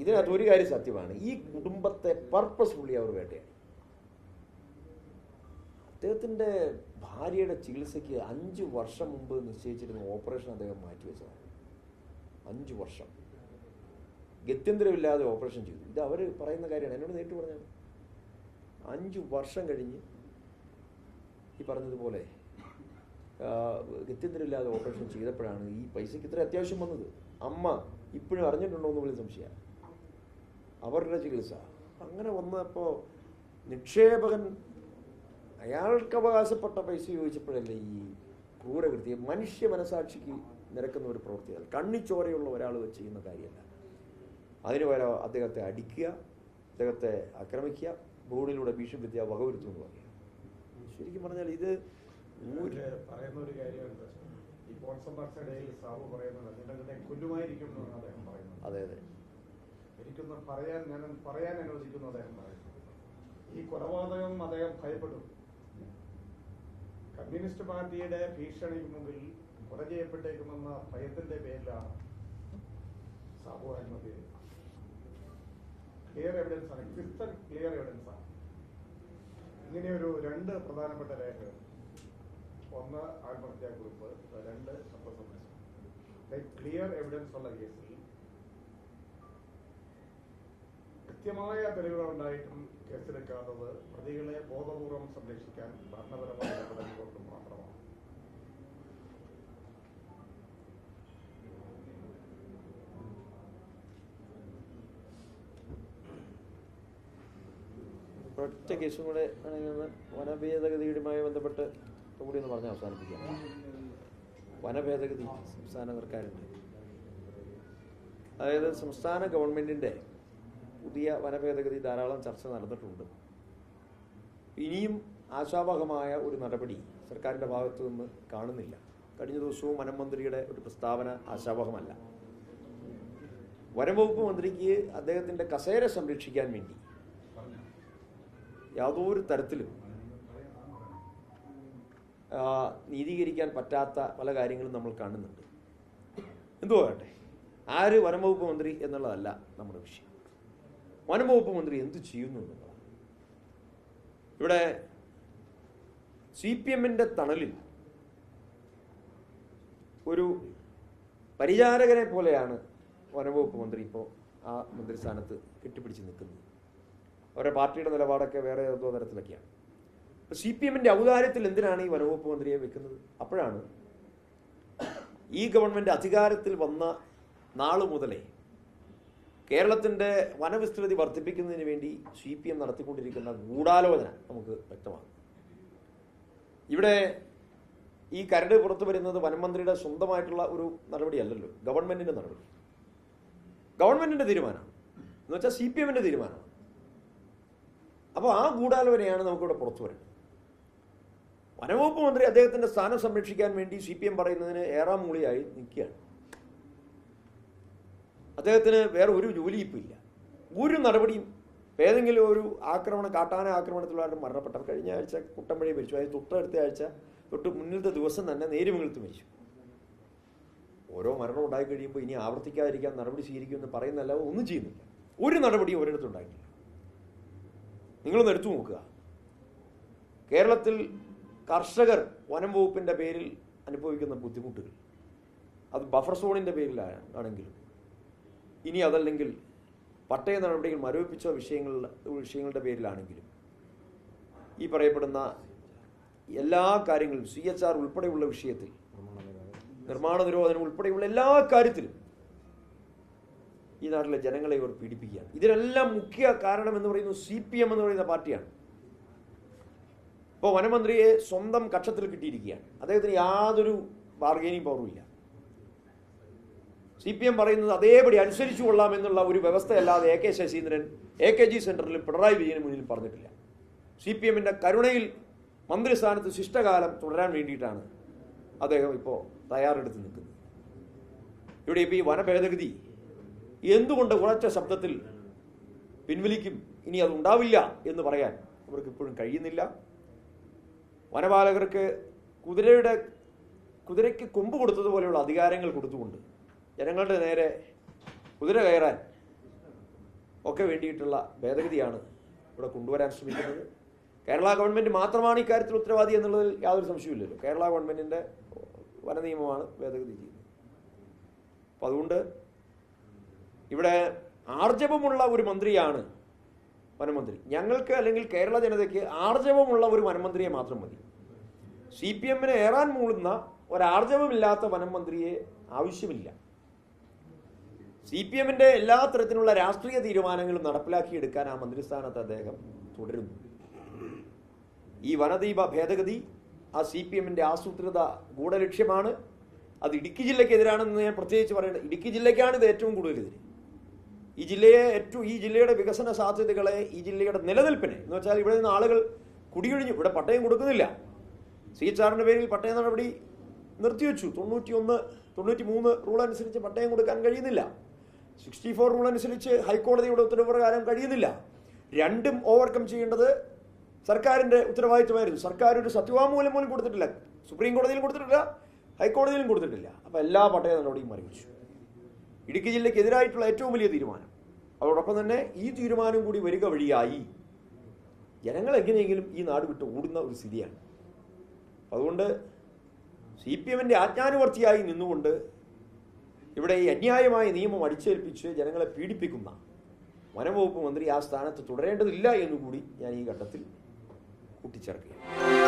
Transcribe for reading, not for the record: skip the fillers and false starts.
ഇതിനകത്ത് ഒരു കാര്യം സത്യമാണ്, ഈ കുടുംബത്തെ പർപ്പസ്ഫുള്ളി അവർ വേട്ടയാടി. അദ്ദേഹത്തിൻ്റെ ഭാര്യയുടെ ചികിത്സയ്ക്ക് 5 വർഷം മുമ്പ് നിശ്ചയിച്ചിരുന്ന ഓപ്പറേഷൻ അദ്ദേഹം മാറ്റിവെച്ചതാണ്. 5 വർഷം ഗത്യന്തരമില്ലാതെ ഓപ്പറേഷൻ ചെയ്തു. ഇത് അവർ പറയുന്ന കാര്യമാണ്, എന്നോട് നേരിട്ട് പറഞ്ഞത്. 5 വർഷം കഴിഞ്ഞ് ഈ പറഞ്ഞതുപോലെ ഗത്യന്തരമില്ലാതെ ഓപ്പറേഷൻ ചെയ്തപ്പോഴാണ് ഈ പൈസയ്ക്ക് ഇത്ര അത്യാവശ്യം വന്നത്. അമ്മ ഇപ്പോഴും അറിഞ്ഞിട്ടുണ്ടോ എന്ന് വലിയ സംശയമാണ്. അവരുടെ ചികിത്സ അങ്ങനെ വന്നപ്പോൾ നിക്ഷേപകൻ അയാൾക്ക് അവകാശപ്പെട്ട പൈസ ചോദിച്ചപ്പോഴല്ലേ ഈ ക്രൂരകൃത്യം, മനുഷ്യ മനസാക്ഷിക്ക് നിരക്കുന്ന ഒരു പ്രവൃത്തിയാണ്. കണ്ണിച്ചോരയുള്ള ഒരാൾ ചെയ്യുന്ന കാര്യമല്ല. അതിന് പകരം അദ്ദേഹത്തെ അടിക്കുക, അദ്ദേഹത്തെ ആക്രമിക്കുക, ബോർഡിലൂടെ ഭീഷണിപ്പെടുത്തിയ വകവരുത്തും എന്ന് പറയുക. ശരിക്കും പറഞ്ഞാൽ ഇത് പറയുന്ന ഒരു കാര്യമുണ്ട്. ഈ പോൺസംബർസിടയിൽ സാബു പറയുന്നത് കൊല്ലുമായിരിക്കും എന്നാണ് അദ്ദേഹം പറയുന്നത്. അതെ അതെ, എനിക്കൊന്ന് പറയാൻ അനുവദിക്കുന്നു അദ്ദേഹം പറയുന്നു. ഈ കൊലപാതകം അദ്ദേഹം ഭയപ്പെടും. കമ്മ്യൂണിസ്റ്റ് പാർട്ടിയുടെ ഭീഷണിക്ക് മുമ്പിൽ കൊല ചെയ്യപ്പെട്ടേക്കുമെന്ന ഭയത്തിന്റെ പേരിലാണ് സാബു ആത്മഹത്യ. ക്ലിയർ എവിഡൻസ് ആണ്, ക്രിസ്റ്റൽ ക്ലിയർ എവിഡൻസ് ആണ്. ഇങ്ങനെയൊരു 2 പ്രധാനപ്പെട്ട രേഖകൾ, 1 ആത്മഹത്യാക്കുറിപ്പ്, 2 ശബ്ദസന്ദേശം, ക്ലിയർ എവിഡൻസ് ഉള്ള കേസിൽ കൃത്യമായ തെളിവുകൾ ഉണ്ടായിട്ടും കേസെടുക്കാത്തത് പ്രതികളെ ബോധപൂർവം സംരക്ഷിക്കാൻ ഭരണപരമായ ഇടപെടൽ കൊണ്ട് മാത്രമാണ്. ഒറ്റ കേസും കൂടെ വനഭേദഗതിയുമായി ബന്ധപ്പെട്ട് കൂടി ഒന്ന് പറഞ്ഞ് അവസാനിപ്പിക്കാം. വനഭേദഗതി സംസ്ഥാന സർക്കാരിൻ്റെ, അതായത് സംസ്ഥാന ഗവൺമെൻറ്റിൻ്റെ പുതിയ വനഭേദഗതി ധാരാളം ചർച്ച നടന്നിട്ടുണ്ട്. ഇനിയും ആശാവഹമായ ഒരു നടപടി സർക്കാരിൻ്റെ ഭാഗത്തു നിന്ന് കാണുന്നില്ല. കഴിഞ്ഞ ദിവസവും വനം മന്ത്രിയുടെ ഒരു പ്രസ്താവന ആശാവഹമല്ല. വനം വകുപ്പ് മന്ത്രിക്ക് അദ്ദേഹത്തിൻ്റെ കസേര സംരക്ഷിക്കാൻ വേണ്ടി യാതൊരു തരത്തിലും നീതീകരിക്കാൻ പറ്റാത്ത പല കാര്യങ്ങളും നമ്മൾ കാണുന്നുണ്ട്. എന്തുവാകട്ടെ, ആര് വനം വകുപ്പ് മന്ത്രി എന്നുള്ളതല്ല നമ്മുടെ വിഷയം. വനം വകുപ്പ് മന്ത്രി എന്തു ചെയ്യുന്നു എന്നുള്ളതാണ്. ഇവിടെ CPM-ന്റെ തണലിൽ ഒരു പരിചാരകനെ പോലെയാണ് വനംവകുപ്പ് മന്ത്രി ഇപ്പോൾ ആ മന്ത്രിസ്ഥാനത്ത് കെട്ടിപ്പിടിച്ച് നിൽക്കുന്നത്. അവരുടെ പാർട്ടിയുടെ നിലപാടൊക്കെ വേറെ ഏതോ തരത്തിലൊക്കെയാണ്. അപ്പോൾ CPM-ന്റെ ഔദാര്യത്തിൽ എന്തിനാണ് ഈ വനംവകുപ്പ് മന്ത്രിയെ വെക്കുന്നത്? അപ്പോഴാണ് ഈ ഗവൺമെൻറ് അധികാരത്തിൽ വന്ന നാളു മുതലേ കേരളത്തിൻ്റെ വനവിസ്തൃതി വർദ്ധിപ്പിക്കുന്നതിന് വേണ്ടി CPM നടത്തിക്കൊണ്ടിരിക്കുന്ന ഗൂഢാലോചന നമുക്ക് വ്യക്തമാണ്. ഇവിടെ ഈ കരട് പുറത്തു വരുന്നത് വനമന്ത്രിയുടെ സ്വന്തമായിട്ടുള്ള ഒരു നടപടിയല്ലല്ലോ, ഗവൺമെൻറ്റിൻ്റെ നടപടി, ഗവൺമെൻറ്റിൻ്റെ തീരുമാനമാണ്. എന്ന് വെച്ചാൽ CPM-ന്റെ തീരുമാനമാണ്. അപ്പോൾ ആ ഗൂഢാലോചനയാണ് നമുക്കിവിടെ പുറത്തു വരുന്നത്. വനംവകുപ്പ് മന്ത്രി അദ്ദേഹത്തിൻ്റെ സ്ഥാനം സംരക്ഷിക്കാൻ വേണ്ടി CPM പറയുന്നതിന് ഏറാം മൂളിയായി നിൽക്കുകയാണ്. അദ്ദേഹത്തിന് വേറെ ഒരു ജോലിയും ഇപ്പോൾ ഇല്ല, ഒരു നടപടിയും. ഏതെങ്കിലും ഒരു കാട്ടാന ആക്രമണത്തിലുള്ള മരണപ്പെട്ട കഴിഞ്ഞ ആഴ്ച കുട്ടമ്പഴി മരിച്ചു, അതായത് തൊട്ടടുത്ത ആഴ്ച തൊട്ട് മുന്നിലത്തെ ദിവസം തന്നെ നേരുമംഗലത്ത് മരിച്ചു. ഓരോ മരണം ഉണ്ടായി കഴിയുമ്പോൾ ഇനി ആവർത്തിക്കാതിരിക്കാൻ നടപടി സ്വീകരിക്കുമെന്ന് പറയുന്നല്ലാതെ ഒന്നും ചെയ്യുന്നില്ല. ഒരു നടപടിയും ഒരിടത്തും ഉണ്ടായിട്ടില്ല. നിങ്ങളൊന്ന് എടുത്തു നോക്കുക. കേരളത്തിൽ കർഷകർ വനം വകുപ്പിൻ്റെ പേരിൽ അനുഭവിക്കുന്ന ബുദ്ധിമുട്ടുകൾ, അത് ബഫർ സോണിൻ്റെ പേരിലാണെങ്കിലും ഇനി അതല്ലെങ്കിൽ പട്ടയ നടപടികൾ മരവിപ്പിച്ച വിഷയങ്ങളുടെ പേരിലാണെങ്കിലും ഈ പറയപ്പെടുന്ന എല്ലാ കാര്യങ്ങളും CHR ഉൾപ്പെടെയുള്ള വിഷയത്തിൽ, നിർമ്മാണ നിരോധനം ഉൾപ്പെടെയുള്ള എല്ലാ കാര്യത്തിലും ഈ നാട്ടിലെ ജനങ്ങളെ ഇവർ പീഡിപ്പിക്കുകയാണ്. ഇതിനെല്ലാം മുഖ്യ കാരണം എന്ന് പറയുന്നത് CPM എന്ന് പറയുന്ന പാർട്ടിയാണ്. ഇപ്പോൾ വനമന്ത്രിയെ സ്വന്തം കക്ഷത്തിൽ കിട്ടിയിരിക്കുകയാണ്. അദ്ദേഹത്തിന് യാതൊരു ബാർഗെയിനിങ് പവറും ഇല്ല. CPM പറയുന്നത് അതേപടി അനുസരിച്ചു കൊള്ളാം എന്നുള്ള ഒരു വ്യവസ്ഥയല്ലാതെ AK ശശീന്ദ്രൻ AKG സെന്ററിലും പിണറായി വിജയന് മുന്നിൽ പറഞ്ഞിട്ടില്ല. CPM-ന്റെ കരുണയിൽ മന്ത്രിസ്ഥാനത്ത് ശിഷ്ടകാലം തുടരാൻ വേണ്ടിയിട്ടാണ് അദ്ദേഹം ഇപ്പോൾ തയ്യാറെടുത്ത് നിൽക്കുന്നത്. ഇവിടെ ഇപ്പോൾ ഈ വനഭേദഗതി എന്തുകൊണ്ട് ഉറച്ച ശബ്ദത്തിൽ പിൻവലിക്കും, ഇനി അതുണ്ടാവില്ല എന്ന് പറയാൻ അവർക്ക് ഇപ്പോഴും കഴിയുന്നില്ല. വനപാലകർക്ക് കുതിരയ്ക്ക് കൊമ്പ് കൊടുത്തതുപോലെയുള്ള അധികാരങ്ങൾ കൊടുത്തുകൊണ്ട് ജനങ്ങളുടെ നേരെ കുതിര കയറാൻ ഒക്കെ വേണ്ടിയിട്ടുള്ള ഭേദഗതിയാണ് ഇവിടെ കൊണ്ടുവരാൻ ശ്രമിക്കുന്നത്. കേരള ഗവൺമെൻറ് മാത്രമാണ് ഇക്കാര്യത്തിൽ ഉത്തരവാദി എന്നുള്ളതിൽ യാതൊരു സംശയമില്ലല്ലോ. കേരള ഗവൺമെൻറ്റിൻ്റെ വനനിയമമാണ് ഭേദഗതി ചെയ്യുന്നത്. അപ്പം അതുകൊണ്ട് ഇവിടെ ആർജവമുള്ള ഒരു മന്ത്രിയാണ് വനമന്ത്രി. ഞങ്ങൾക്ക് അല്ലെങ്കിൽ കേരള ജനതയ്ക്ക് ആർജവമുള്ള ഒരു വനമന്ത്രിയെ മാത്രം മതി. CPM ഏറാൻ മൂളുന്ന ഒരാർജവമില്ലാത്ത വനമന്ത്രിയെ ആവശ്യമില്ല. CPM എല്ലാ തരത്തിലുള്ള രാഷ്ട്രീയ തീരുമാനങ്ങളും നടപ്പിലാക്കിയെടുക്കാൻ ആ മന്ത്രിസ്ഥാനത്ത് അദ്ദേഹം തുടരുന്നു. ഈ വനദീപ ഭേദഗതി ആ CPM ആസൂത്രിത ഗൂഢലക്ഷ്യമാണ്. അത് ഇടുക്കി ജില്ലയ്ക്കെതിരാണെന്ന് ഞാൻ പ്രത്യേകിച്ച് പറയേണ്ടത്. ഇടുക്കി ജില്ലയ്ക്കാണ് ഇത് ഏറ്റവും കൂടുതലെതിരെ. ഈ ജില്ലയുടെ വികസന സാധ്യതകളെ, ഈ ജില്ലയുടെ നിലനിൽപ്പിനെ എന്ന് വെച്ചാൽ ഇവിടെ നിന്ന് ആളുകൾ കുടിയൊഴിഞ്ഞു. ഇവിടെ പട്ടയം കൊടുക്കുന്നില്ല. CHR പേരിൽ പട്ടയ നടപടി നിർത്തിവെച്ചു. 93 റൂൾ അനുസരിച്ച് പട്ടയം കൊടുക്കാൻ കഴിയുന്നില്ല. 64 റൂൾ അനുസരിച്ച് ഹൈക്കോടതിയുടെ ഉത്തരവ് പ്രകാരം കഴിയുന്നില്ല. രണ്ടും ഓവർകം ചെയ്യേണ്ടത് സർക്കാരിൻ്റെ ഉത്തരവാദിത്വമായിരുന്നു. സർക്കാർ ഒരു സത്യവാങ്മൂലം പോലും കൊടുത്തിട്ടില്ല. സുപ്രീം കോടതിയിലും കൊടുത്തിട്ടില്ല, ഹൈക്കോടതിയിലും കൊടുത്തിട്ടില്ല. അപ്പോൾ എല്ലാ പട്ടയ നടപടിയും മരവിച്ചു. ഇടുക്കി ജില്ലയ്ക്കെതിരായിട്ടുള്ള ഏറ്റവും വലിയ തീരുമാനം. അതോടൊപ്പം തന്നെ ഈ തീരുമാനം കൂടി വരിക വഴിയായി ജനങ്ങൾ എങ്ങനെയെങ്കിലും ഈ നാട് വിട്ട് ഓടുന്ന ഒരു സ്ഥിതിയാണ്. അതുകൊണ്ട് CPM ആജ്ഞാനുവർത്തിയായി നിന്നുകൊണ്ട് ഇവിടെ ഈ അന്യായമായ നിയമം അടിച്ചേൽപ്പിച്ച് ജനങ്ങളെ പീഡിപ്പിക്കുന്ന വനംവകുപ്പ് മന്ത്രി ആ സ്ഥാനത്ത് തുടരേണ്ടതില്ല എന്നുകൂടി ഞാൻ ഈ ഘട്ടത്തിൽ കൂട്ടിച്ചേർക്കുകയാണ്.